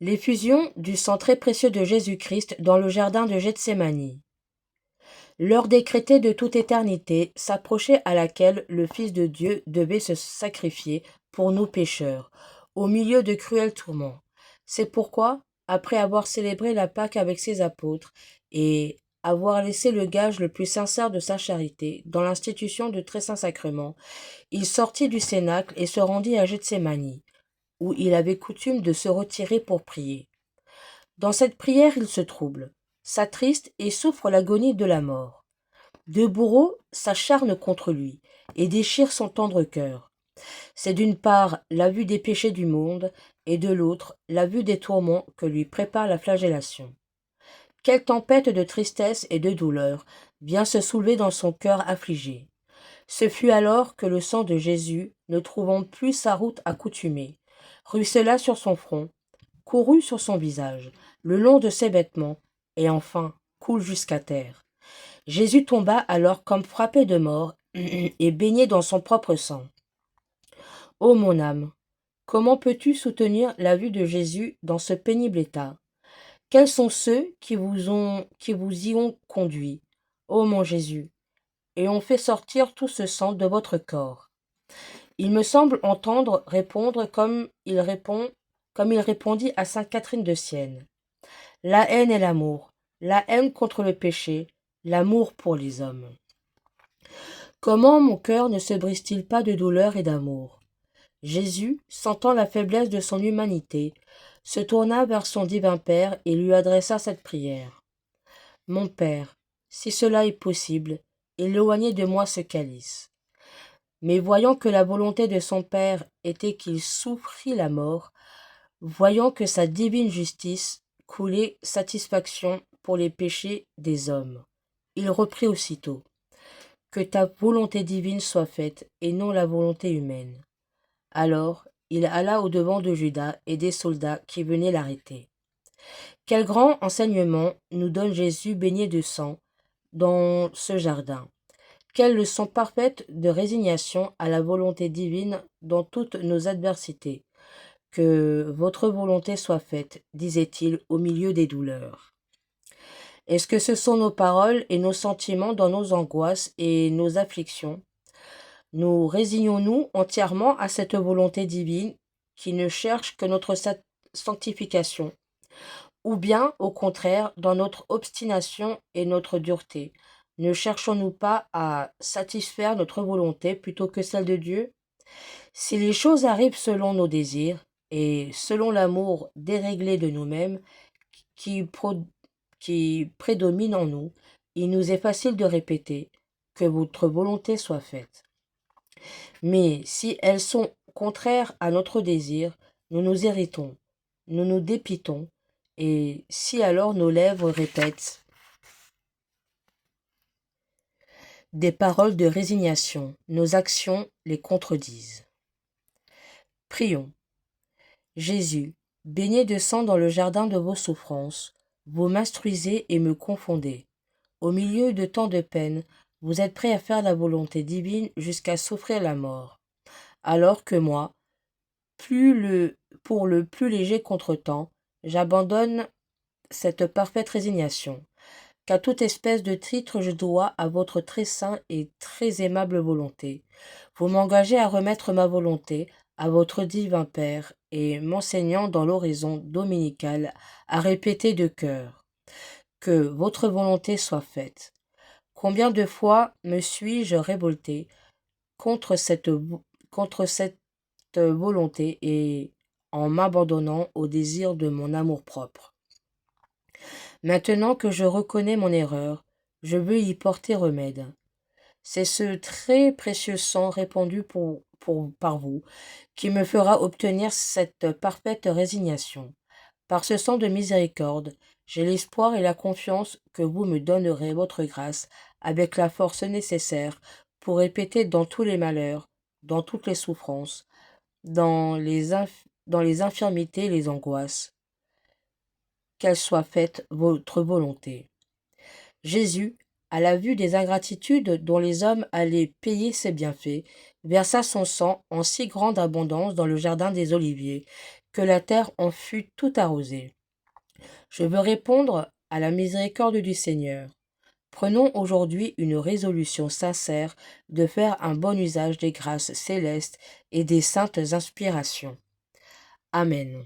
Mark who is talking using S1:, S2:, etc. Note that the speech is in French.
S1: L'effusion du sang très précieux de Jésus-Christ dans le jardin de Gethsémani. L'heure décrétée de toute éternité s'approchait à laquelle le Fils de Dieu devait se sacrifier pour nous pécheurs, au milieu de cruels tourments. C'est pourquoi, après avoir célébré la Pâque avec ses apôtres et avoir laissé le gage le plus sincère de sa charité dans l'institution du très saint sacrement, il sortit du cénacle et se rendit à Gethsémani, où il avait coutume de se retirer pour prier. Dans cette prière, il se trouble, s'attriste et souffre l'agonie de la mort. Deux bourreaux s'acharnent contre lui et déchirent son tendre cœur. C'est d'une part la vue des péchés du monde et de l'autre la vue des tourments que lui prépare la flagellation. Quelle tempête de tristesse et de douleur vient se soulever dans son cœur affligé. Ce fut alors que le sang de Jésus, ne trouvant plus sa route accoutumée, ruissela sur son front, courut sur son visage, le long de ses vêtements, et enfin coule jusqu'à terre. Jésus tomba alors comme frappé de mort et baigné dans son propre sang. Ô mon âme, comment peux-tu soutenir la vue de Jésus dans ce pénible état? Quels sont ceux qui vous y ont conduit, ô mon Jésus, et ont fait sortir tout ce sang de votre corps? Il me semble entendre répondre comme il répondit à sainte Catherine de Sienne. La haine et l'amour, la haine contre le péché, l'amour pour les hommes. Comment mon cœur ne se brise-t-il pas de douleur et d'amour? Jésus, sentant la faiblesse de son humanité, se tourna vers son divin Père et lui adressa cette prière. Mon Père, si cela est possible, éloignez de moi ce calice. Mais voyant que la volonté de son Père était qu'il souffrît la mort, voyant que sa divine justice coulait satisfaction pour les péchés des hommes, il reprit aussitôt. Que ta volonté divine soit faite, et non la volonté humaine. Alors, il alla au-devant de Judas et des soldats qui venaient l'arrêter. Quel grand enseignement nous donne Jésus baigné de sang dans ce jardin. Quelle leçon parfaite de résignation à la volonté divine dans toutes nos adversités. Que votre volonté soit faite, disait-il au milieu des douleurs. Est-ce que ce sont nos paroles et nos sentiments dans nos angoisses et nos afflictions? Nous résignons-nous entièrement à cette volonté divine qui ne cherche que notre sanctification? Ou bien, au contraire, dans notre obstination et notre dureté, ne cherchons-nous pas à satisfaire notre volonté plutôt que celle de Dieu? Si les choses arrivent selon nos désirs et selon l'amour déréglé de nous-mêmes qui, qui prédomine en nous, il nous est facile de répéter que votre volonté soit faite. Mais si elles sont contraires à notre désir, nous nous irritons, nous nous dépitons, et si alors nos lèvres répètent des paroles de résignation, nos actions les contredisent. Prions. Jésus, baigné de sang dans le jardin de vos souffrances, vous m'instruisez et me confondez. Au milieu de tant de peines, vous êtes prêt à faire la volonté divine jusqu'à souffrir la mort. Alors que moi, pour le plus léger contretemps, j'abandonne cette parfaite résignation, qu'à toute espèce de titre je dois à votre très saint et très aimable volonté. Vous m'engagez à remettre ma volonté à votre divin Père et m'enseignant dans l'oraison dominicale à répéter de cœur que votre volonté soit faite. Combien de fois me suis-je révolté contre contre cette volonté et en m'abandonnant au désir de mon amour-propre. Maintenant que je reconnais mon erreur, je veux y porter remède. C'est ce très précieux sang répandu par vous qui me fera obtenir cette parfaite résignation. Par ce sang de miséricorde, j'ai l'espoir et la confiance que vous me donnerez votre grâce avec la force nécessaire pour répéter dans tous les malheurs, dans toutes les souffrances, dans les infirmités et les angoisses, qu'elle soit faite votre volonté. Jésus, à la vue des ingratitudes dont les hommes allaient payer ses bienfaits, versa son sang en si grande abondance dans le jardin des Oliviers, que la terre en fût tout arrosée. Je veux répondre à la miséricorde du Seigneur. Prenons aujourd'hui une résolution sincère de faire un bon usage des grâces célestes et des saintes inspirations. Amen.